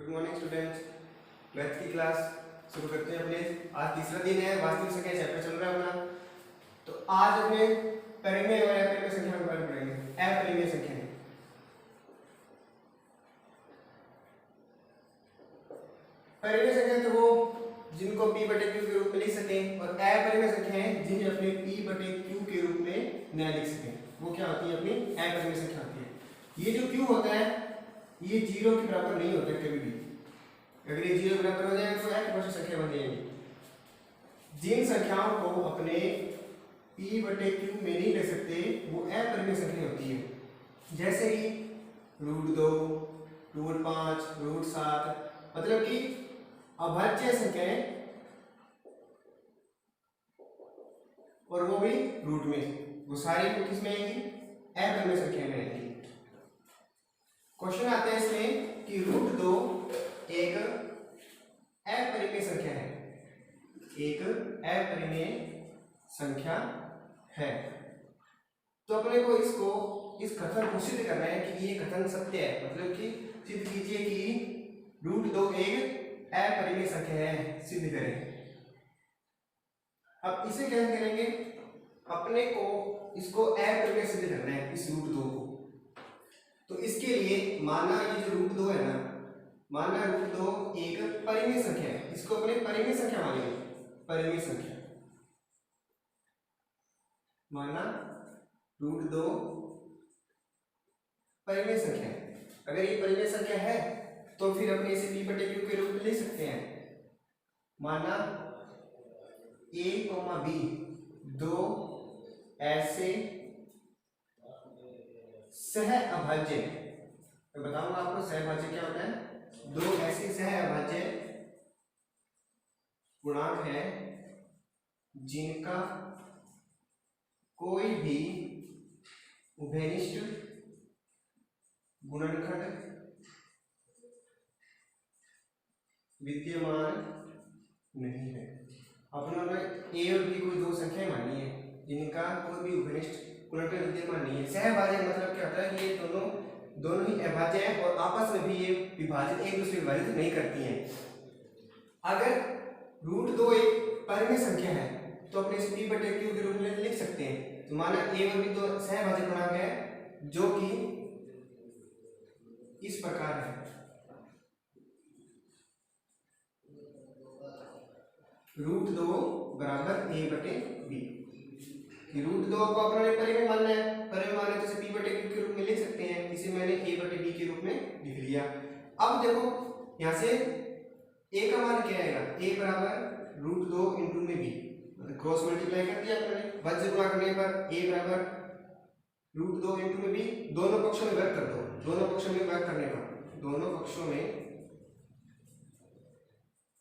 Good morning students. Math की class शुरू करते हैं अपने। आज तीसरा दिन है, वास्तविक संख्या चैप्टर चल रहा है अपना। तो आज अपने परिमेय और अपरिमेय संख्या के बारे में पढ़ेंगे। अपरिमेय संख्या परिमेय संख्या तो वो जिनको p बटे q के रूप में लिख सकें, और अपरिमेय संख्या है जिन्हें अपने p बटे q के रूप में न लिख सकें। वो क्या होती है? अपनी अपरिमेय संख्या होती है। ये जो q होता है ये 0 के बराबर नहीं होता कभी भी। अगर ये 0 के बराबर हो जाएगा तो एक संख्या बन जाएगी। जिन संख्याओं को अपने p बटे q में नहीं ले सकते वो अपरिमेय संख्या होती है। जैसे कि √2, √5, √7, मतलब कि अभाज्य संख्याएं, और वो भी रूट में। वो सारी किस में आएंगी? अपरिमेय संख्या में आएंगी। क्वेश्चन आता है इसमें कि √2 एक अपरिमेय संख्या है, एक अपरिमेय संख्या है। तो अपने को इसको इस कथन को सिद्ध करना है कि ये कथन सत्य है। मतलब कि सिद्ध कीजिए कि √2 एक अपरिमेय संख्या है, सिद्ध करें। अब इसे क्या करेंगे? अपने को इसको अपरिमेय सिद्ध करना है इस √2 को। तो इसके लिए माना ये जो √2 है ना, माना √2 एक परिमेय संख्या है, इसको अपने परिमेय संख्या मानेंगे। परिमेय संख्या माना √2 परिमेय संख्या है। अगर ये परिमेय संख्या है तो फिर अपने इसे p बटे q के रूप में ले सकते हैं। माना a, b दो ऐसे सह अभाज्य, मैं बताऊंगा आपको सहभाज्य क्या होता है। दो ऐसे सह अभाज्य गुणांक है जिनका कोई भी उभयनिष्ठ गुणनखंड विद्यमान नहीं है। अपने a और b कोई दो संख्याएं मानी है जिनका कोई भी उभयनिष्ठ गुणनखंड विद्यमान नहीं है। सहभाज्य मतलब क्या होता है कि ये दोनों ही अभाज्य हैं और आपस में भी ये विभाजित, एक दूसरे विभाजित नहीं करती हैं। अगर √2 एक परिमेय संख्या है तो अपने इस p बटे q के रूप में लिख सकते हैं। तो माना a और b दो सहभाज्य गुणांक है जो कि इस प्रकार है। √2 बराबर a बटे b। √2 को अपने परिमेय मानना है, परिमेय माने तो इसे p बटे q के रूप में लिख सकते हैं। इसे मैंने a बटे b के रूप में लिख लिया। अब देखो यहाँ से a का मान क्या आएगा? a बराबर √2 इंटू में b, मतलब क्रॉस मल्टीप्लाई कर दिया अपने। वज्र गुणा करने पर a बराबर √2 इंटू में b, दोनों पक्षों में वर्ग कर दो। दोनों पक्षों में वर्ग करने पर, दोनों पक्षों में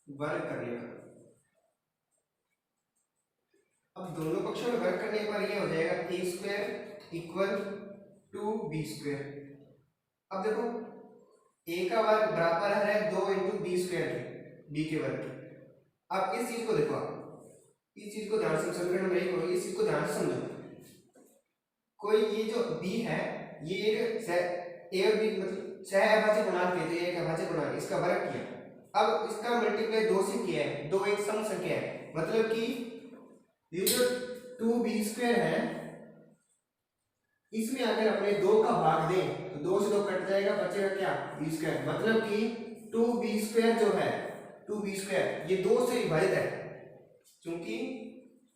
वर्ग करने पर, अब दोनों पक्षों में वर्ग करने पर ये हो जाएगा a² इक्वल टू b²। अब देखो a का वर्ग बराबर है 2 इंटू b² के, b के वर्ग के। अब इस चीज को देखो, आप इस चीज को ध्यान से समीकरण में नहीं करोगे, इस चीज को ध्यान से समझो। कोई ये जो b है ये एक a और b मतलब सह अभाज्य गुणांक है, एक अभाज्य गुणांक, इसका वर्ग किया। अब इसका मल्टीप्लाई 2 से किया है, 2 एक सम संख्या है, मतलब कि ये जो 2b² है इसमें अगर अपने 2 का भाग दें तो 2 से 2 कट जाएगा, बचेगा क्या? b²। मतलब कि 2b² जो है, 2b² ये 2 से विभाजित है, क्योंकि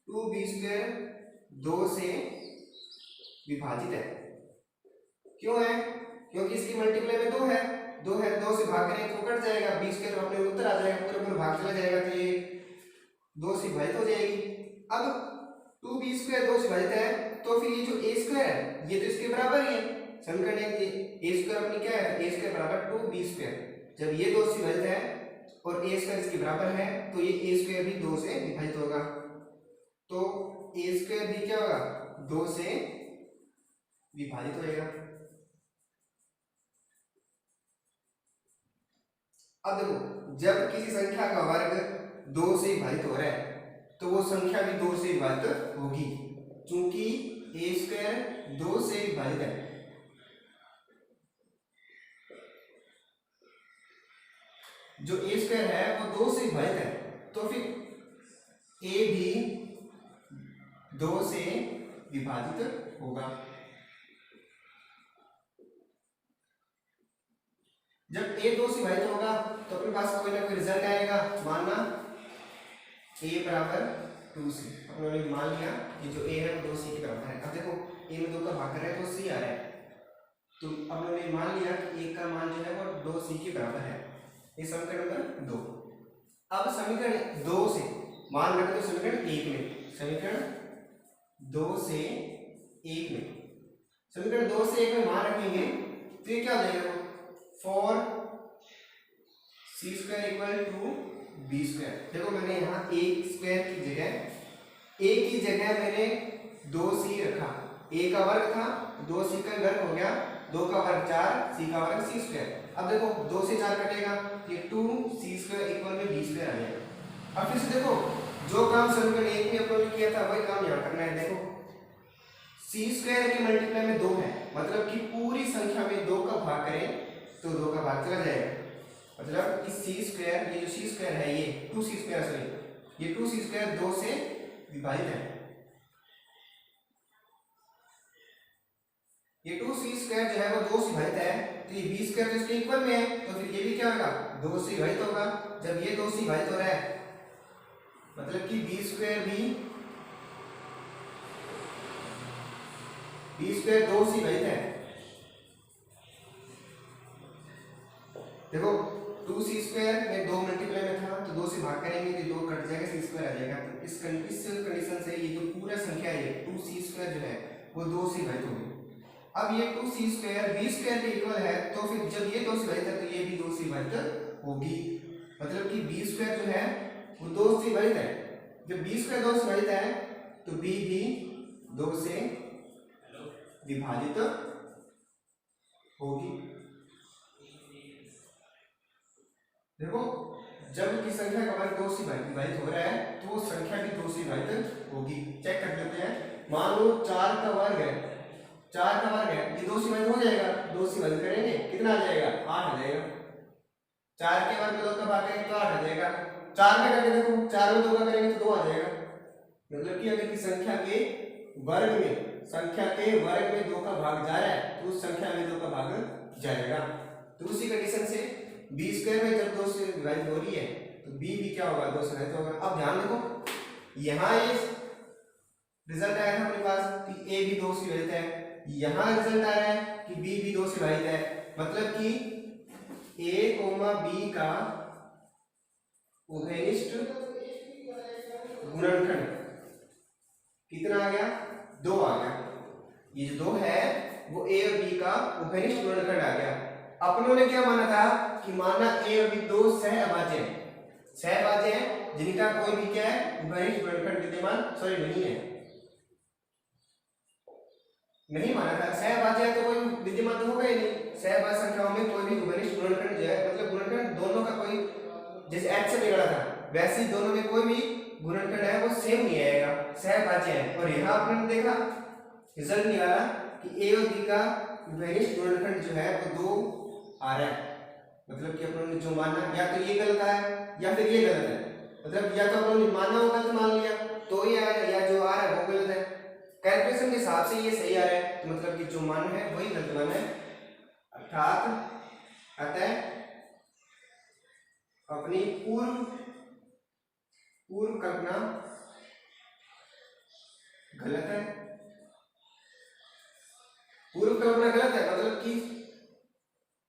2b² 2 से विभाजित है। क्यों है? क्योंकि इसकी मल्टीप्लाई में 2 है, 2 है, 2 से भाग करें तो कट जाएगा, b² अपने उत्तर आ जाएगा, पूरे भाग चला जाएगा तो ये 2 से विभाजित हो जाएगी। अब 2b² 2 से विभाजित है तो फिर ये जो a² है ये तो इसके बराबर ही है। समीकरण a² अपनी क्या है? a² बराबर 2b²। जब ये 2 से विभाजित है और a² इसके बराबर है तो ये a² भी 2 से विभाजित होगा। तो a² भी क्या होगा? 2 से विभाजित होएगा। अब देखो जब किसी संख्या का वर्ग 2 से विभाजित हो रहा है तो वो संख्या भी 2 से विभाजित होगी, क्योंकि a² 2 से विभाजित है। जो ए स्क्वायर है वो 2 से विभाजित है, तो फिर ए भी 2 से विभाजित होगा। जब ए 2 से विभाजित होगा तो अपने पास कोई ना कोई रिजल्ट आएगा, मानना ए बराबर 2 सी। उन्होंने मान लिया कि जो ए है वो 2 सी के बराबर है। अब देखो ए में 2 का भाग कर रहे हैं तो सी आ रहा है, तो अब उन्होंने मान लिया कि ए का मान जो है वो 2 सी के बराबर है। ये समीकरण नंबर 2। अब समीकरण 2 से मान रखें तो समीकरण 1 में, समीकरण 2 से 1 में, समीकरण 2 से 1 में मान रखेंगे तो ये क्या हो जाएगा, 4 c square equal to b square. देखो मैंने यहाँ ए स्क्वायर की जगह, ए की जगह मैंने 2 सी रखा, ए का वर्ग था 2 सी का वर्ग हो गया, 2 का वर्ग 4, सी का वर्ग सी स्क्वायर। अब देखो 2 से 4 कटेगा, ये 2 सी स्क्वायर इक्वल में बी स्क्वायर आ जाएगा। अब फिर से देखो जो काम समीकरण 1 में अपन ने किया था वही काम यहाँ करना है। देखो सी स्क्वायर के मल्टीप्लाई में 2 है, मतलब कि पूरी संख्या में 2 का भाग करें तो 2 का भाग चला जाएगा, मतलब इस सी स्क्वायर, ये जो सी स्क्वायर है ये 2 सी स्क्वायर, सॉरी ये 2 सी स्क्वायर 2 से विभाजित है, ये 2 सी स्क्वायर जो है वो 2 से विभाजित है, तो ये बी स्क्वायर तो इसके इक्वल में है, तो फिर ये भी क्या होगा 2 से विभाजित होगा। जब ये 2 से विभाजित हो रहा है मतलब कि बी स्क्वायर 2 से विभाजित है। देखो 2 सी स्क्वायर में 2 मल्टीप्लाई में था तो 2 से भाग करेंगे तो 2 कट जाएगा, सी स्क्वायर आ जाएगा। तो इस कंडीशन से ये जो पूरा संख्या है 2 सी स्क्वायर जो है वो 2 से विभाजित होगी। अब ये 2 सी स्क्वायर बी स्क्वायर के इक्वल है, तो फिर जब ये 2 से विभाजित है तो ये भी 2 से विभाजित होगी, मतलब कि बी स्क्वायर जो है वो 2 से विभाजित है। जब बी स्क्वायर 2 से विभाजित है तो बी भी 2 से विभाजित होगी। देखो जब की संख्या का वर्ग 2 से विभाजित हो रहा है तो वो संख्या भी 2 से विभाजित होगी। चेक कर लेते हैं, मान लो 4 का वर्ग है, 4 का वर्ग है, ये 2 से विभाजित हो जाएगा, 2 से विभाजित करेंगे कितना आ जाएगा 8 आ जाएगा। 4 के वर्ग में 2 का भाग करेंगे तो 8 आ जाएगा। 4 में करके देखो 4 में 2 का करेंगे तो 2 आ जाएगा, मतलब कि अगर की संख्या के वर्ग में 2 का भाग जा रहा है तो उस संख्या में 2 का भाग जाएगा। तो उसी कंडीशन से बी स्क्वायर में जब 2 से विभाजित हो रही है तो बी भी क्या होगा 2 से विभाजित होगा। अब ध्यान देखो यहाँ ये रिजल्ट आया था अपने पास कि ए भी 2 से विभाजित है, यहाँ रिजल्ट आ रहा है कि बी भी 2 से विभाजित है, मतलब कि ए कोमा बी का उभयनिष्ठ गुणनखंड कितना आ गया 2 आ गया। ये जो 2 है वो ए और बी का उभयनिष्ठ गुणनखंड आ गया। अपनों ने क्या माना था कि माना ए और बी 2 सहअभाज्य हैं जिनका कोई भी क्या है उभयनिष्ठ गुणनखंड विद्यमान सॉरी नहीं माना था। सहअभाज्य है तो कोई विद्यमान तो होगा ही नहीं, सहअभाज्य संख्याओं में कोई भी उभयनिष्ठ गुणनखंड जो है मतलब गुणनखंड दोनों का कोई, जैसे h से निकला था वैसे ही दोनों में कोई भी गुणनखंड है वो सेम नहीं आएगा, सहअभाज्य है। और यहाँ आपने देखा रिजल्ट निकाला कि ए और बी का उभयनिष्ठ गुणनखंड जो है वो 2 आ रहा है, मतलब कि अपन ने जो माना या तो ये गलत है या फिर ये गलत है, मतलब या तो अपन ने माना होगा तो मान लिया तो ये आ रहा है, या जो आ रहा है वो गलत है। कैलकुलेशन के हिसाब से ये सही आ रहा है तो मतलब कि जो मान है वही गलत मान है, अर्थात अतः अपनी पूर्व कल्पना गलत है। पूर्व कल्पना गलत है मतलब कि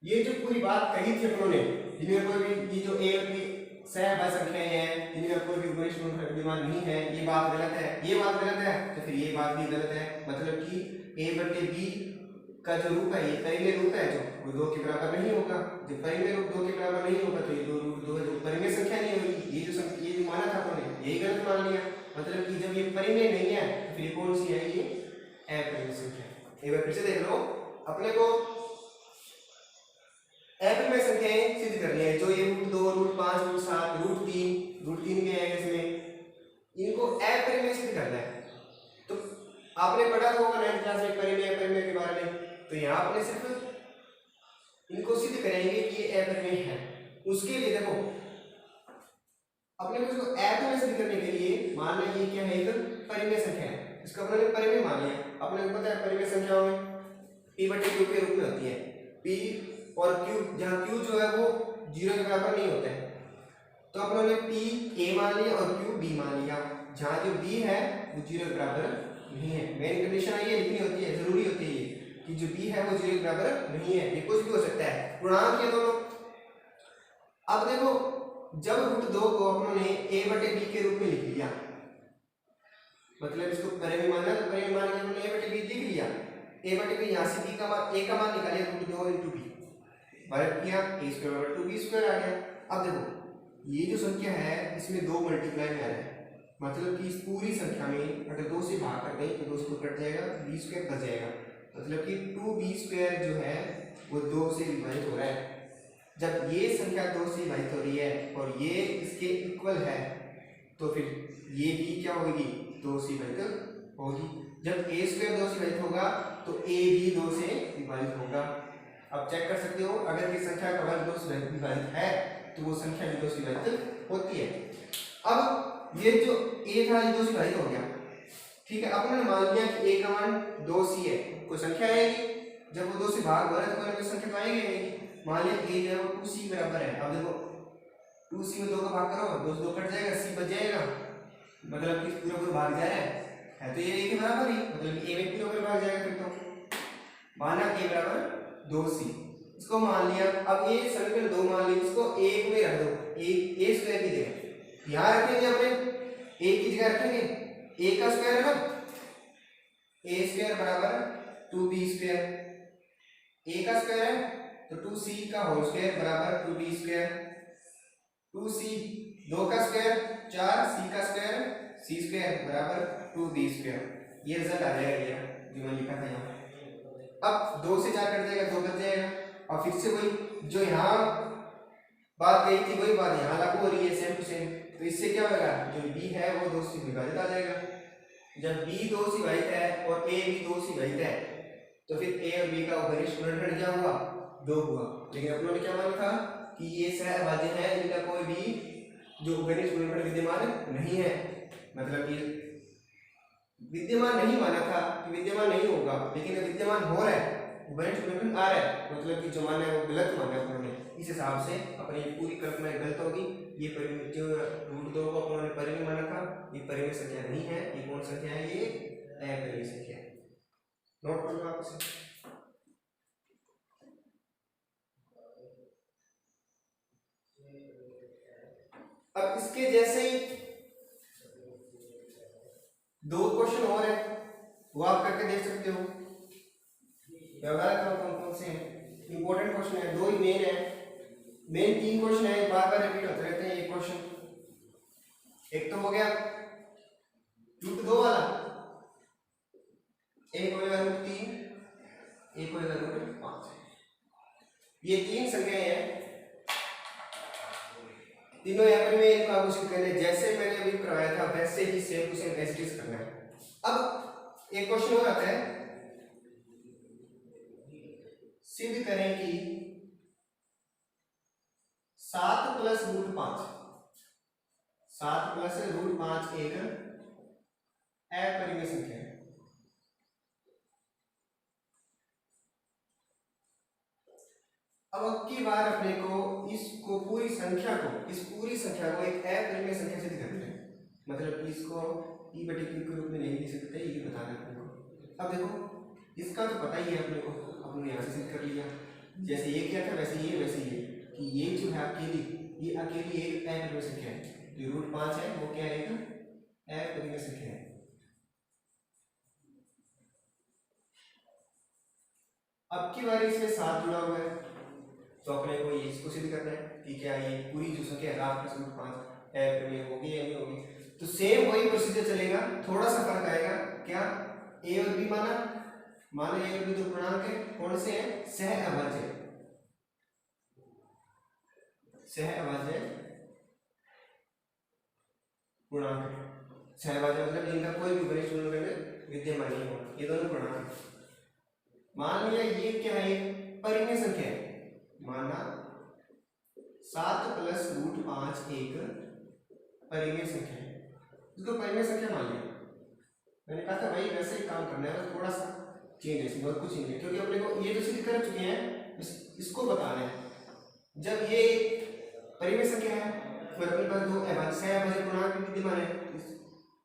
ये जो पूरी बात कही थी अपनों ने जिनमें कोई भी ये जो ए और बी सहअभाज्य संख्याएं हैं जिनमें कोई भी उभयनिष्ठ गुणनखंड विद्यमान नहीं है, ये बात गलत है, ये बात गलत है तो फिर ये बात भी गलत है, मतलब कि a बटे b का जो रूप है ये परिमेय रूप है जो वो 2 के बराबर नहीं होगा। जब परिमेय रूप 2 के बराबर नहीं होगा तो ये 2 रूप 2 जो परिमेय संख्या नहीं होगी। ये जो माना था अपने यही गलत मान लिया, मतलब कि जब ये परिमेय नहीं है तो फिर कौन सी है ये अपरिमेय संख्या। एक बार फिर से देख लो, अपने को अपरिमेय संख्याएं सिद्ध करनी है, जो ये √2 √5 √7 √3 भी है इसमें, इनको अपरिमेय सिद्ध करना है। तो आपने पढ़ा होगा 9th क्लास में परिमेय अपरिमेय के बारे में, तो यहाँ आपने सिर्फ इनको सिद्ध करेंगे कि ये अपरिमेय है। उसके लिए देखो अपने को इसको ऐप में सिद्ध करने के लिए मान लें ये क्या है, एक परिमेय संख्या है, इसको अपने ने परिमेय मान लिया। अपने को पता है परिमेय संख्याओं में p बटे q के रूप में होती है, p और q, जहाँ q जो है वो 0 के बराबर नहीं होता है, तो अपनों ने p a मान लिया और q b मान लिया। जहाँ जो b है वो 0 के बराबर नहीं है। मेन कंडीशन है ये लिखनी होती है, जरूरी होती है ये कि जो b है वो 0 के बराबर नहीं है, ये कुछ भी हो सकता है, पूर्णांक ये दोनों। अब देखो जब √2 को अपनों ने a बटे b के रूप में लिख लिया, मतलब इसको परिमेय माना, तो परिमेय मान के हमने a बटे b लिख लिया। a बटे b यहाँ से b का मान, a का मान निकालिए √2 × b, वर्ग किया, a स्क्वायर बराबर 2b स्क्वायर आ गया। अब देखो ये जो संख्या है इसमें 2 मल्टीप्लाई में आ रहा है, मतलब कि इस पूरी संख्या में अगर 2 से भाग कर दें तो 2 से 2 कट जाएगा, b स्क्वायर बच जाएगा, मतलब कि 2b स्क्वायर जो है वो 2 से विभाजित हो रहा है। जब ये संख्या 2 से विभाजित हो रही है और ये इसके इक्वल है तो फिर ये भी क्या होगी, 2 से विभाजित होगी। जब a स्क्वायर 2 से विभाजित होगा तो a भी 2 से विभाजित होगा। अब चेक कर सकते हो अगर ये संख्या का वर्ग 2 से विभाजित है तो वो संख्या भी 2 से विभाजित होती है। अब ये जो a था ये 2 से विभाजित हो गया, ठीक है। अपने मान लिया कि a का मान 2c है, कोई संख्या आएगी, जब वो 2 से भाग हो रहा है तो कोई संख्या तो आएगी। मान लिया a जो है वो 2c बराबर है। अब देखो 2c में 2 का भाग करो, 2 से 2 कट जाएगा, c बच जाएगा, मतलब कि पूरा पूरा भाग जा रहा है तो ये a के बराबर ही, मतलब a में पूरा पूरा भाग जाएगा। फिर तो माना a बराबर 2c, इसको मान लिया। अब a समीकरण 2 मान लिया, इसको 1 में रख दो, a स्क्वायर की जगह यहाँ रखेंगे, अपने a की जगह रखेंगे a का स्क्वायर है ना, a स्क्वायर बराबर 2b स्क्वायर, a का स्क्वायर है तो 2c का होल स्क्वायर बराबर 2b स्क्वायर, 2c 2 का स्क्वायर 4, c का स्क्वायर c स्क्वायर बराबर 2b स्क्वायर। ये रिजल्ट आ जाएगा ये जो मैंने लिखा था यहाँ। अब 2 से 4 कट जाएगा, 2 बच जाएगा, और फिर से वही जो यहाँ बात कही थी वही बात यहाँ लागू हो रही है, सेम टू सेम। तो इससे क्या होगा, जो b है वो 2 से विभाजित आ जाएगा। जब b 2 से विभाजित है और a भी 2 से विभाजित है तो फिर a और b का घनिष्ठ गुणनखंड क्या हुआ, 2 हुआ। लेकिन अपनों ने क्या माना था कि ये सहअभाज्य है, इनका कोई भी जो घनिष्ठ गुणनखंड विद्यमान नहीं है, मतलब कि विद्यमान नहीं माना था कि विद्यमान नहीं होगा, लेकिन विद्यमान हो रहा है, घनिष्ठ गुणनखंड आ रहा है, मतलब कि जो माना है वो गलत माना है उन्होंने। इस हिसाब से अपनी पूरी कल्पना गलत होगी। ये जो √2 को उन्होंने परिमेय माना था, ये परिमेय संख्या नहीं है, ये कौन संख्या है, ये अपरिमेय संख्या है। नोट कर लो आप इसे। अब इसके जैसे ही 2 क्वेश्चन और है वो आप करके देख सकते हो। व्यवहार कौन कौन से हैं, इंपॉर्टेंट क्वेश्चन है, 2 ही मेन है, मेन 3 क्वेश्चन है, बार बार रिपीट होते रहते हैं ये क्वेश्चन। एक तो हो गया √2 वाला, एक होगा √3, एक होगा √5। ये 3 संख्याएं हैं, तीनों यहाँ पर मैं इनको आपको सिद्ध करने जैसे मैंने अभी करवाया था वैसे ही same to same as it is करना है। अब एक क्वेश्चन और आता है, सिद्ध करें कि 7 + √5, 7 + √5 एक अपरिमेय संख्या है। अब की बार अपने को इसको पूरी संख्या को, इस पूरी संख्या को एक अपरिमेय संख्या सिद्ध करना है, मतलब कि इसको p बटे q के रूप में नहीं लिख सकते, ये बताना है अपने को। अब देखो इसका तो पता ही है अपने को, अपने यहाँ से सिद्ध कर लिया, जैसे ये क्या था वैसे ये कि ये जो है अकेली, ये अकेली एक अपरिमेय संख्या है, जो √5 है वो क्या है, एक अपरिमेय संख्या है। अब की बार इसमें 7 जुड़ा हुआ है तो अपने को ये इसको सिद्ध करना है कि क्या ये पूरी जो संख्या है 7 + √5 अपरिमेय होगी या नहीं होगी। तो सेम वही प्रोसीजर चलेगा, थोड़ा सा फर्क आएगा। क्या a और b माना a और b तो पूर्णांक है, कौन से हैं, सहअभाज्य, सहअभाज्य पूर्णांक है। सहअभाज्य मतलब जिनका कोई भी घनिष्ठ गुणनखंड विद्यमान नहीं होगा, ये दोनों पूर्णांक है। मान लिया ये क्या है, परिमेय संख्या है, माना 7 प्लस रूट 5 एक परिमेय संख्या है, इसको परिमेय संख्या मान लिया। मैंने कहा था भाई वैसे ही काम करना है, बस थोड़ा सा चेंज है, बहुत कुछ नहीं है, क्योंकि अपने को ये तो सिद्ध कर चुके हैं, इसको बताना है। जब ये परिमेय संख्या है तो अपने पास दो अभाज्य पूर्णांक विद्यमान है,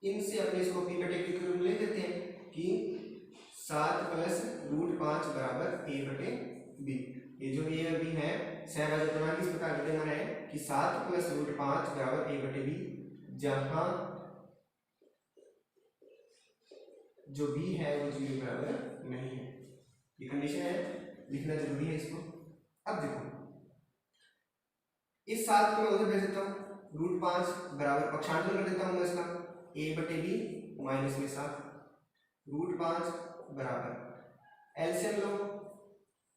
इनसे अपने इसको p बटे q के रूप में ले लेते हैं कि 7 प्लस रूट 5 बराबर a बटे b। ये जो a और b है सहभाज्य पूर्णांक इस प्रकार विद्यमान है कि 7 प्लस रूट 5 बराबर a बटे b, जहां जो b है वो 0 बराबर नहीं है। ये कंडीशन है, लिखना जरूरी है इसको। अब देखो इस 7 को मैं उधर भेज देता हूँ, रूट 5 बराबर पक्षांतर कर देता हूँ मैं इसका a बटे b माइनस में 7, रूट 5 बराबर एलसीएम लो,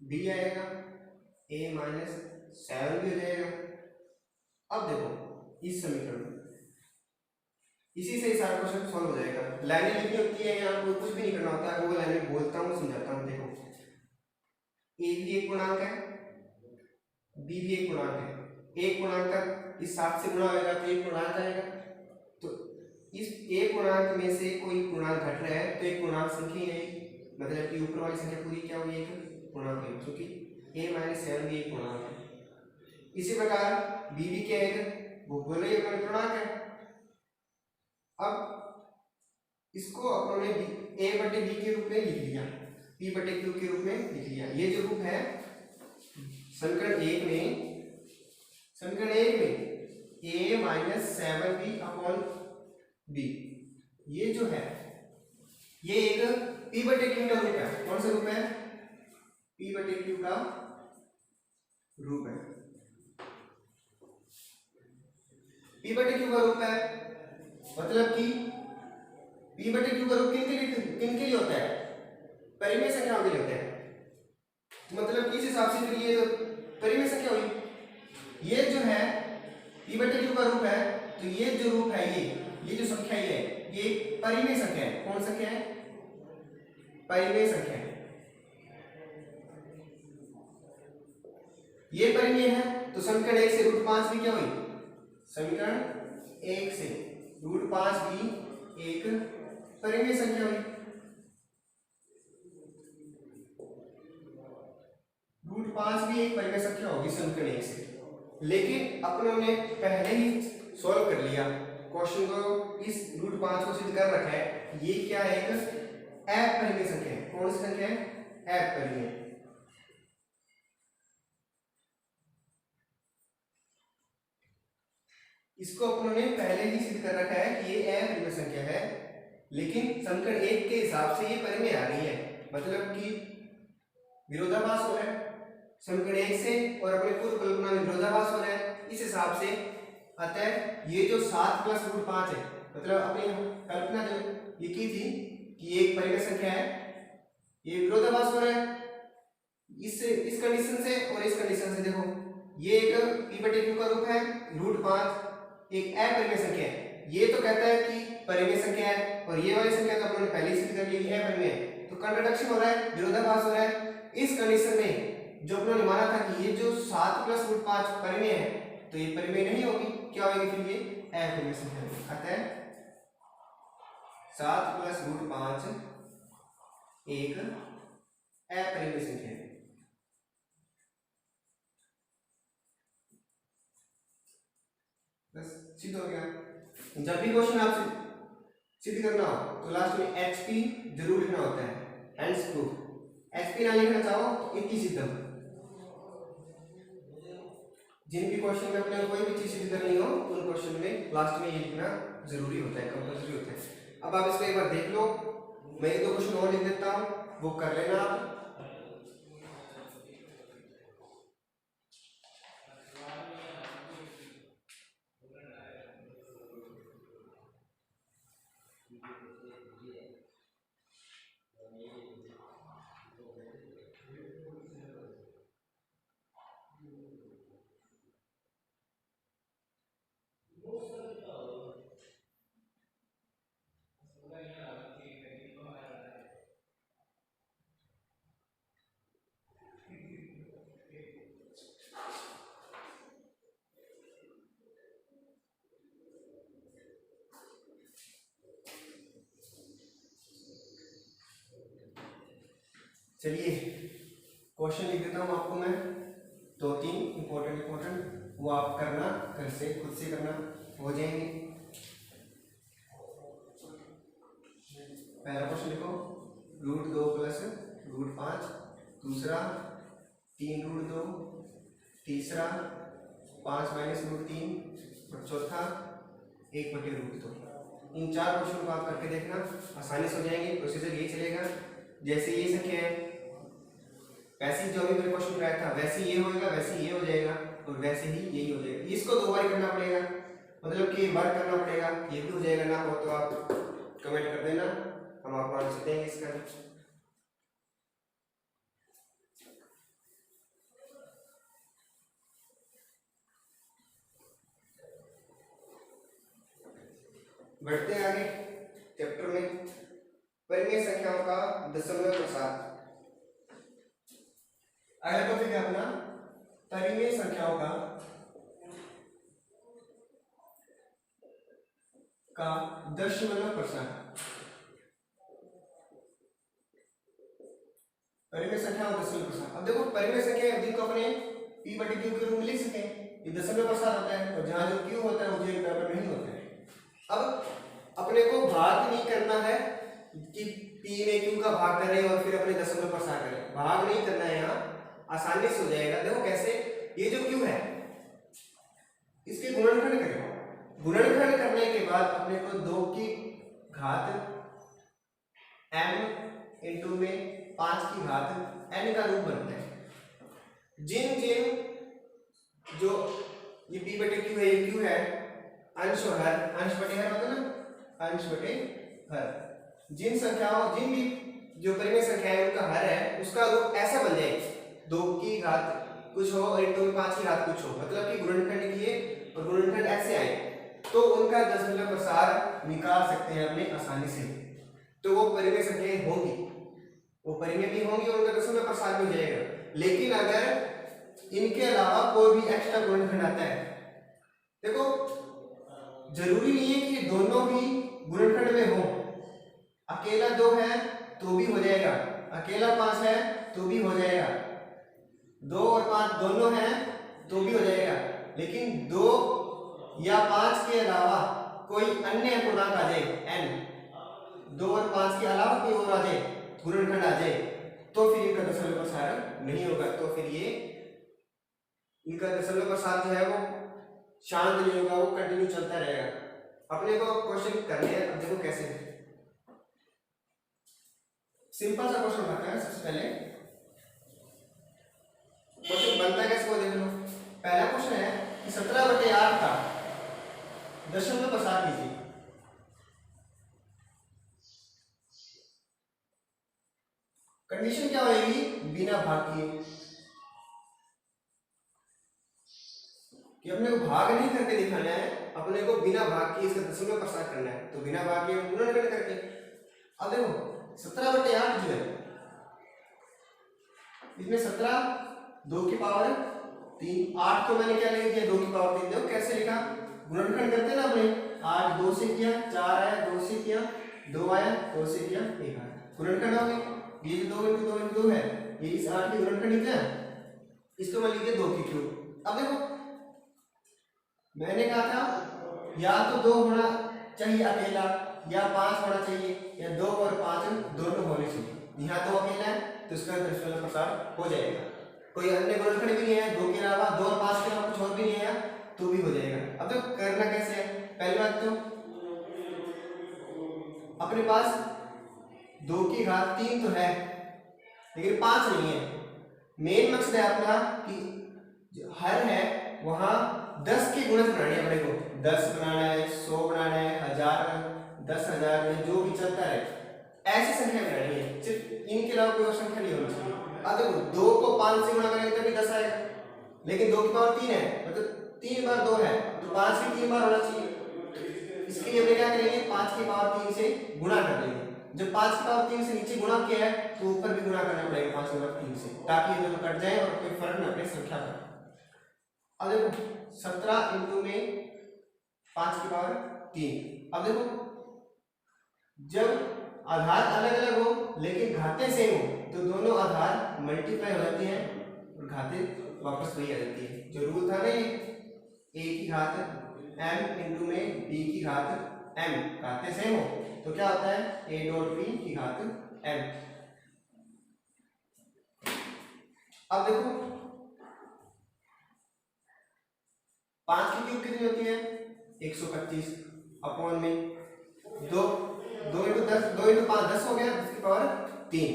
b आएगा a माइनस 7 भी हो जाएगा। अब देखो इस समीकरण में इसी से सारा क्वेश्चन सॉल्व हो जाएगा। लाइनें लिखनी होती है, यहाँ कोई कुछ भी नहीं करना होता है, वो लाइनें बोलता हूँ समझाता हूँ। देखो a भी एक पूर्णांक है, b भी एक पूर्णांक है, एक पूर्णांक का इस 7 से गुणा होगा तो एक पूर्णांक आएगा, तो इस एक पूर्णांक में से कोई पूर्णांक घट रहा है तो एक पूर्णांक संख्या है, मतलब कि ऊपर वाली संख्या पूरी क्या होगी, एक पूर्णांक है, क्योंकि a माइनस 7 भी एक पूर्णांक है। इसी प्रकार b भी क्या है, वो बोले ये पूर्णांक है। अब इसको अपने a बटे b के रूप में लिख लिया, p बटे q के रूप में लिख लिया। ये जो रूप है समीकरण 1 में a minus 7b upon b, ये जो है ये एक p बटे q का रूप है। कौन सा रूप है, p बटे q का रूप है। p बटे q का रूप है मतलब कि p बटे q का रूप किन के लिए होता है, परिमेय संख्याओं के लिए होता है। मतलब कि इस हिसाब से फिर ये परिमेय संख्या हुई। ये जो है p बटे q का रूप है, तो ये जो रूप है ये जो संख्या है ये परिमेय संख्या है। कौन संख्या है, परिमेय संख्या है। ये परिमेय है तो समीकरण 1 से रूट 5 भी क्या हुई, समीकरण 1 से रूट 5 भी एक परिमेय संख्या हुई। रूट 5 भी एक परिमेय संख्या होगी समीकरण 1 से, लेकिन अपनों ने पहले ही सॉल्व कर लिया क्वेश्चन को, इस रूट 5 को सिद्ध कर रखा है। ये क्या है, एक अपरिमेय संख्या है। कौन सी संख्या है, अपरिमेय। इसको अपनों ने पहले ही सिद्ध कर रखा है कि ये अपरिमेय संख्या है, लेकिन समीकरण 1 के हिसाब से ये परिमेय आ रही है, मतलब कि विरोधाभास हो रहा है समीकरण 1 से और अपने पूर्व कल्पना में विरोधाभास हो रहा है। इस हिसाब से अतः ये जो 7 प्लस रूट 5 है, मतलब अपनी कल्पना जो ये की थी कि ये एक परिमेय संख्या है, ये विरोधाभास हो रहा है इस कंडीशन से और इस कंडीशन से। देखो ये एक p बटे q का रूप है, रूट 5 एक अपरिमेय संख्या है। ये तो कहता है कि परिमेय संख्या है और ये वाली संख्या तो अपने पहले ही सिद्ध कर ली है अपरिमेय है, तो कंट्राडिक्शन हो रहा है, विरोधाभास हो रहा है। इस कंडीशन में जो अपने माना था कि ये जो 7 प्लस रूट 5 परिमेय है, तो ये परिमेय नहीं होगी, क्या होगी फिर ये अपरिमेय संख्या होगी। अतः 7 प्लस रूट 5 एक अपरिमेय संख्या है। बस सिद्ध हो गया। जब भी क्वेश्चन आपसे सिद्ध करना हो तो लास्ट में HP जरूर लिखना होता है, हेंस प्रूफ। HP ना लिखना चाहो तो इति सिद्धम। जिन भी क्वेश्चन में अपने कोई भी चीज सिद्ध करनी हो उन क्वेश्चन में लास्ट में ये लिखना जरूरी होता है, कंपल्सरी होता है। अब आप इसको एक बार देख लो, मैं एक दो क्वेश्चन और लिख देता हूँ, वो कर लेना आप। चलिए क्वेश्चन लिख देता हूँ आपको मैं, 2-3 इंपॉर्टेंट, वो आप करना घर से, खुद से करना, हो जाएंगे। पहला क्वेश्चन लिखो, √2 + √5, दूसरा 3√2, तीसरा 5 - √3 और चौथा 1/√2। इन 4 क्वेश्चन को आप करके देखना, आसानी से हो जाएंगे। प्रोसीजर यही चलेगा, जैसे ये संख्या है वैसे जो भी मैंने क्वेश्चन कराया था वैसे ये होगा, वैसे ये हो जाएगा और वैसे ही यही हो जाएगा। इसको 2 बार करना पड़ेगा, मतलब कि वर्क करना पड़ेगा। ये भी हो जाएगा ना हो तो आप कमेंट कर देना, हम आपको आंसर देंगे इसका। बढ़ते हैं आगे चैप्टर में, परिमेय संख्याओं का दशमलव प्रसार। अगला टॉपिक है अपना परिमेय संख्याओं का दशमलव प्रसार। परिमेय संख्या और दशमलव प्रसार। अब देखो परिमेय संख्या जिनको अपने p/q के रूप में लिख सके, ये दशमलव प्रसार होता है, और जहां जो q होता है वो j बराबर नहीं होता है। अब अपने को भाग नहीं करना है कि p में q का भाग करें और फिर अपने दशमलव प्रसार करें, भाग नहीं करना है, यहाँ आसानी से हो जाएगा। देखो कैसे, ये जो q है इसके गुणनखंड करें, गुणनखंड करने के बाद अपने को 2 की घात m इंटू में 5 की घात n का रूप बनता है। जिन जिन जो ये p/q है, ये q है, अंश और हर, अंश बटे हर होता है ना, अंश बटे हर, जिन संख्याओं, जिन भी जो परिमेय संख्या है उनका हर है, उसका रूप ऐसा बन जाए 2 की घात कुछ हो और इंटू में 5 की घात कुछ हो, मतलब कि गुणनखंड किए और गुणनखंड ऐसे आए तो उनका दशमलव प्रसार निकाल सकते हैं अपने आसानी से। तो वो परिमेय संख्याएं होंगी, वो परिमेय भी होंगी और उनका दशमलव प्रसार भी हो जाएगा। लेकिन अगर इनके अलावा कोई भी एक्स्ट्रा गुणनखंड आता है, देखो जरूरी नहीं है कि दोनों भी गुणनखंड में हो, अकेला 2 है तो भी हो जाएगा, अकेला 5 है तो भी हो जाएगा, 2 और 5 दोनों हैं तो भी हो जाएगा। लेकिन 2 या 5 के अलावा कोई अन्य पूर्णांक आ जाए n, 2 और 5 के अलावा कोई और आ जाए, गुणनखंड आ जाए, तो फिर इनका दशमलव प्रसार नहीं होगा, तो फिर ये इनका दशमलव प्रसार जो है वो शांत नहीं होगा, वो कंटिन्यू चलता रहेगा। अपने को क्वेश्चन करने हैं, अब देखो कैसे। सिंपल सा क्वेश्चन उठाते हैं। सबसे पहले क्वेश्चन बनता कैसे वो देख लो। पहला क्वेश्चन है कि 17/8 का दशमलव प्रसार कीजिए। कंडीशन क्या होगी, बिना भाग किए, कि अपने को भाग नहीं करके दिखाना है, अपने को बिना भाग किए इसका दशमलव प्रसार करना है, तो बिना भाग किए गुणनखंड करके। अब देखो 17/8 जो है इसमें 17 2 की पावर 3, 8 को मैंने क्या ले लिया 2 की पावर 3। देखो कैसे लिखा, गुणनखंड करते हैं ना अपने, 8 2 से किया, 4 आया, 2 से किया, 2 आया, 2 से किया, 1 आया, गुणनखंड हो गए। ये जो 2 × 2 × 2 है, ये इस 8 की गुणनखंड निकला, इसको मैं लिख दिया 2 की क्यूब। अब देखो मैंने कहा था या तो 2 होना चाहिए अकेला, या 5 होना चाहिए, या 2 और 5 दोनों होने चाहिए। यहाँ 2 अकेला है तो इसका दशमलव प्रसार हो जाएगा। कोई अन्य गुणनखंड भी नहीं है 2 के अलावा, 2 और 5 के अलावा कुछ और भी नहीं है तो भी हो जाएगा। अब तो करना कैसे है, पहली बात तो अपने पास 2 की घात 3 तो है लेकिन 5 नहीं है। मेन मकसद है अपना कि हर है वहां 10 के गुणज बनाने अपने को, 10 बनाना है, 100 बनाना है, 1000, 10,000 में जो भी चलता है ऐसी संख्या बनानी है, सिर्फ इनके अलावा कोई और संख्या नहीं होनी चाहिए। अब देखो 2 को 5 से गुणा करेंगे तभी 10 आएगा, लेकिन 2 की पावर 3 है, मतलब 3 बार 2 है तो 5 भी 3 बार होना चाहिए। इसके लिए हम क्या करेंगे, 5 की पावर 3 से गुणा कर देंगे। जब 5 की पावर 3 से नीचे गुणा किया है तो ऊपर भी गुणा करना पड़ेगा 5 की पावर 3 से, ताकि ये दोनों कट जाए और कोई फर्क न पड़े संख्या का। अब देखो 17 इंटू में 5 की पावर 3। अब देखो जब आधार अलग अलग हो लेकिन घातें सेम हो तो दोनों आधार मल्टीप्लाई हो जाते हैं और घाते वापस वही आ जाती है। जो रूल था ना ये a की घात m इंटू में b की घात m घाते सेम हो तो क्या होता है a डॉट b की घात m। अब देखो 5 की क्यूब कितनी होती है 125 अपॉन में 2 इंटू 10 2 इंटू 5 10 हो गया जिसकी पावर 3।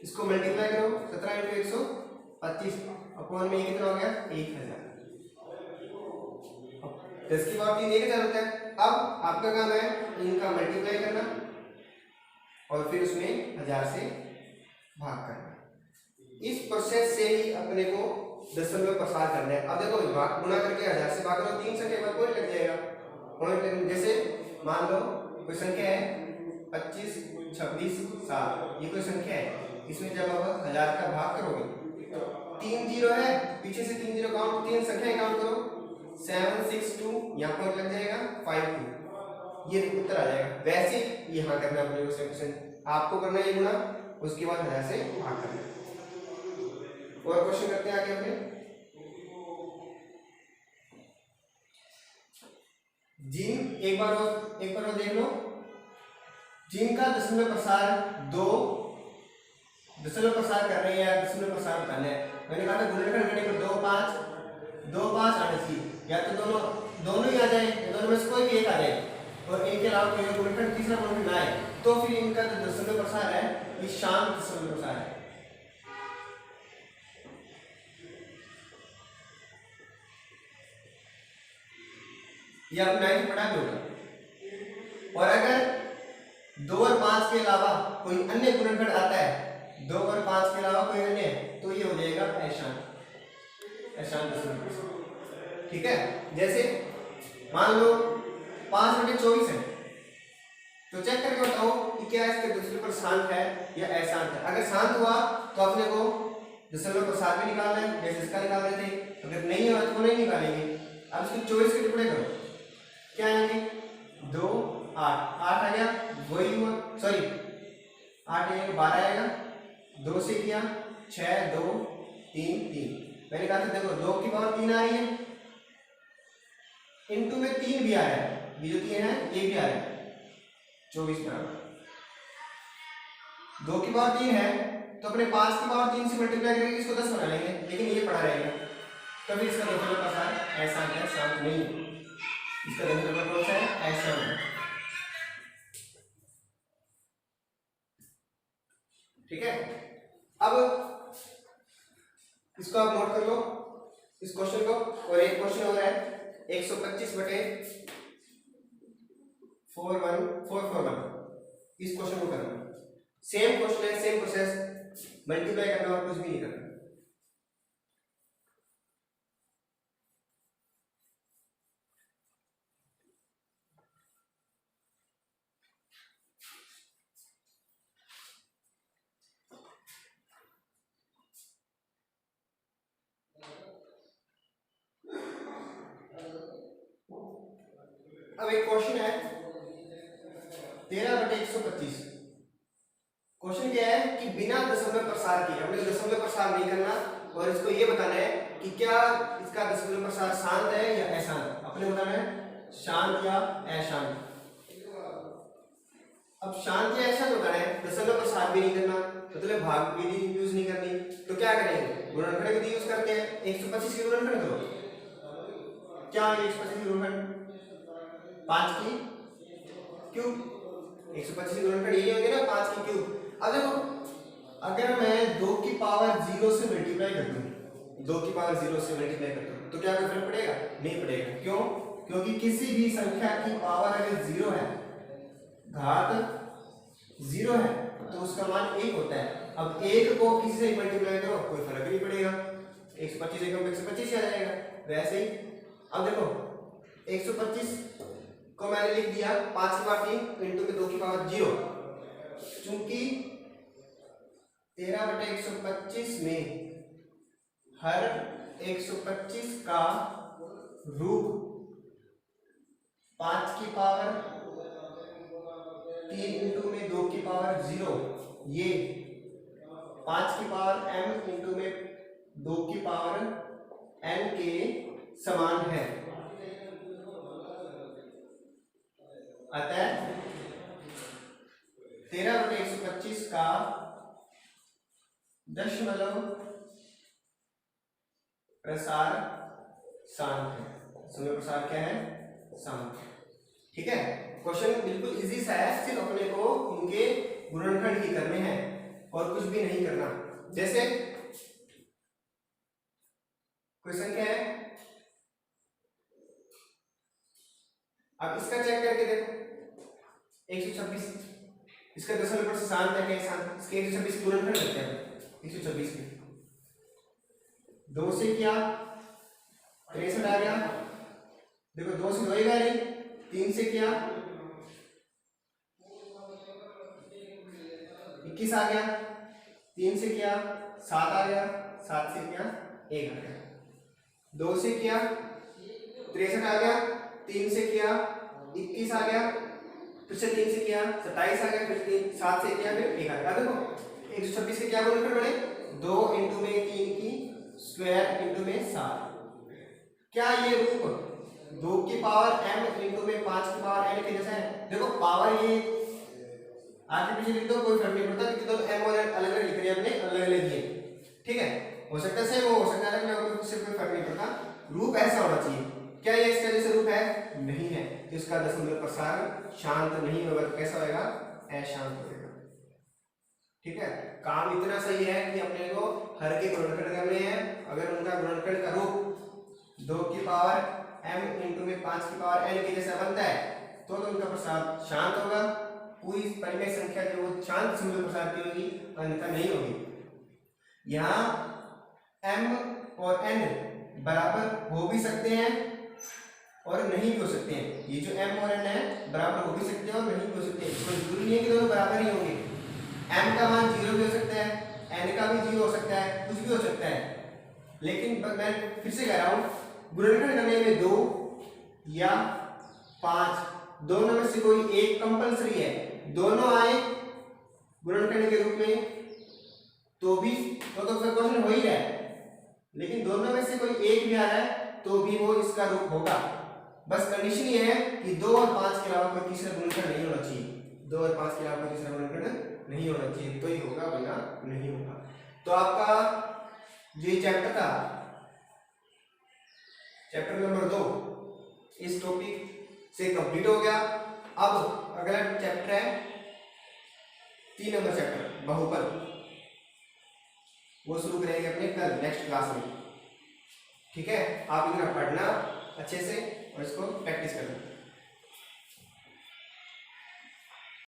इसको मल्टीप्लाई करो 17 इंटू 125 अपॉन में कितना हो गया 1000। 10 की पावर 3 1000 होता है। अब आपका काम है इनका मल्टीप्लाई करना और फिर उसमें 1000 से भाग करना। इस प्रोसेस से ही अपने को दशमलव प्रसार करना है। अब देखो गुणा करके 1000 से भाग करो 3 संख्या पर पॉइंट लग जाएगा। पॉइंट जैसे मान लो कोई संख्या है 25 26 7 ये कोई संख्या है इसमें जब आप 1000 का भाग करोगे 3 जीरो है पीछे से 3 जीरो काउंट 3 संख्या काउंट करो 7 6 2 यहाँ पॉइंट लग जाएगा 5 2 ये उत्तर आ जाएगा। वैसे यहाँ करना अपने को सेम आपको करना है ये गुणा उसके बाद 1000 से भाग करना है। और क्वेश्चन करते हैं आगे अपने जिन एक बार और देख लो जिनका दशमलव प्रसार 2 दशमलव प्रसार कर रहे हैं या दशमलव प्रसार बताना है। मैंने कहा था गुणनखंड करने पर 2 5 आना चाहिए या तो दोनों ही आ जाए दोनों में से कोई भी एक आ जाए और एक के अलावा कोई गुणनखंड तीसरा गुणनखंड ना आए तो फिर इनका जो दशमलव प्रसार है ये शांत दशमलव प्रसार है। ये आप 9 पढ़ा भी होगा। और अगर 2 और 5 के अलावा कोई अन्य गुणनखंड आता है 2 और 5 के अलावा कोई अन्य तो ये हो जाएगा अशांत दशमलव प्रसार। ठीक है जैसे मान लो 5/24 है तो चेक करके बताओ कि क्या इसके दशमलव पर शांत है या अशांत है। अगर शांत हुआ तो अपने को दशमलव प्रसार भी निकालना है जैसे इसका निकाल रहे थे। अगर नहीं हुआ तो नहीं निकालेंगे। अब इसको 24 के टुकड़े करो क्या आएंगे 2 8 8 आ गया वही हुआ सॉरी 8 आएगा 12 आएगा 2 से किया 6 2 3 3। मैंने कहा था देखो 2 की पावर 3 आ रही है इनटू में 3 भी आ रहा है ये जो 3 है ये भी आ रहा है 24 बराबर 2 की पावर 3 है तो अपने 5 की पावर 3 से मल्टीप्लाई करके इसको 10 बना लेंगे लेकिन ये पड़ा रहेगा तभी इसका दशमलव प्रसार ऐसा है शांत नहीं है। इसका दशमलव कौन सा है ऐसा है। ठीक है अब इसको आप नोट कर लो इस क्वेश्चन को। और एक क्वेश्चन हो रहा है 125/41441 इस क्वेश्चन को करना सेम क्वेश्चन है सेम प्रोसेस मल्टीप्लाई करना और कुछ भी नहीं करना। अब एक क्वेश्चन है 13/125। क्वेश्चन क्या है कि बिना दशमलव प्रसार के हमने दशमलव प्रसार नहीं करना और इसको ये बताना है कि क्या इसका दशमलव प्रसार शांत है या अशांत। अपने बताना है शांत या अशांत। अब शांत या अशांत बताना है दशमलव प्रसार भी नहीं करना मतलब भाग विधि यूज नहीं करनी तो क्या करेंगे गुणनखंड विधि यूज करते हैं। 125 की गुणनखंड करो क्या 125 की गुणनखंड 5 की क्यूब 125 की गुणनखंड यही होंगे ना 5 की क्यूब। अब देखो अगर मैं 2 की पावर 0 से मल्टीप्लाई कर दूं 2 की पावर 0 से मल्टीप्लाई कर दूं तो क्या कोई फर्क पड़ेगा नहीं पड़ेगा। क्यों क्योंकि किसी भी संख्या की पावर अगर 0 है घात 0 है तो उसका मान 1 होता है। अब 1 को किसी से मल्टीप्लाई करो कोई फर्क नहीं पड़ेगा 125 एकम 125 ही आ जाएगा। वैसे ही अब देखो 125 को मैंने लिख दिया 5 की पावर 3 इंटू में 2 की पावर 0 चूंकि 13/125 में हर 125 का रूप 5 की पावर 3 इंटू में 2 की पावर 0 ये 5 की पावर m इंटू में 2 की पावर n के समान है। अतः 13/125 का दशमलव प्रसार शांत है। समय प्रसार क्या है? शांत है। ठीक है, क्वेश्चन बिल्कुल इजी सा है, सिर्फ अपने को इनके गुणनखंड ही करने हैं और कुछ भी नहीं करना। जैसे क्वेश्चन क्या है, अब इसका चेक करके देखो 126, इसका दशमलव से शांत है क्या? शांत। इसके 126 गुणनखंड करते हैं 126 के 2 से किया 63 आ गया। देखो 2 से 2 ही गया, 3 से किया 21 आ गया, 3 से किया 7 आ गया, 7 से किया 1 आ गया, 2 से किया 63 आ गया, 3 से किया 21 आ गया, फिर से 3 से किया 27 आ गया, फिर 7 से किया फिर 1 आ गया। देखो 126 के क्या गुणनखंड बने? 2 इंटू में 3 की स्क्वायर इंटू में 7। क्या ये रूप 2 की पावर m इंटू में 5 की पावर n के जैसा है? देखो पावर ये आगे पीछे लिख दो, कोई फर्क नहीं पड़ता, क्योंकि दोनों m और n अलग अलग लिख रहे हैं अपने, अलग अलग दिए। ठीक है, हो सकता है सेम हो सकता है अलग अलग, उससे कोई फर्क नहीं पड़ता, रूप ऐसा होना चाहिए। क्या ये इसका जैसे रूप है? नहीं है, तो इसका दशमलव प्रसार शांत नहीं होगा, तो कैसा होगा? अशांत होगा। ठीक है, काम इतना सही है कि अपने को हर के गुणनखंड करने हैं। अगर उनका गुणनखंड का रूप 2 की पावर m इंटू में 5 की पावर n के जैसा बनता है तो उनका प्रसार शांत होगा। पूरी परिमेय संख्या जो वो शांत दशमलव प्रसार की होगी, अन्यथा नहीं होगी। यहाँ m और n बराबर हो भी सकते हैं और नहीं भी हो सकते हैं। ये जो m और n है बराबर हो भी सकते हैं और नहीं भी हो सकते हैं, कोई जरूरी नहीं है कि दोनों बराबर ही होंगे। m का मान 0 भी हो सकता है, n का भी 0 हो सकता है, कुछ भी हो सकता है। लेकिन मैं फिर से कह रहा हूं, गुणनखंड करने में 2 या 5 दोनों में से कोई एक कंपलसरी है। दोनों आए गुणनखंड के रूप में तो भी तो फिर क्वेश्चन हो ही रहा है, लेकिन दोनों में से कोई एक भी आ रहा है तो भी वो इसका रूप होगा। बस कंडीशन ये है कि 2 और 5 के अलावा कोई तीसरा गुणनखंड नहीं होना चाहिए। 2 और 5 के अलावा कोई तीसरा गुणनखंड नहीं होना चाहिए, तो ही होगा, वरना नहीं होगा। तो आपका जो ये चैप्टर था, चैप्टर नंबर 2 इस टॉपिक से कंप्लीट हो गया। अब अगला चैप्टर है 3 नंबर चैप्टर बहुपद, वो शुरू करेंगे अपने कल नेक्स्ट क्लास में। ठीक है, आप इतना पढ़ना अच्छे से और इसको प्रैक्टिस करना।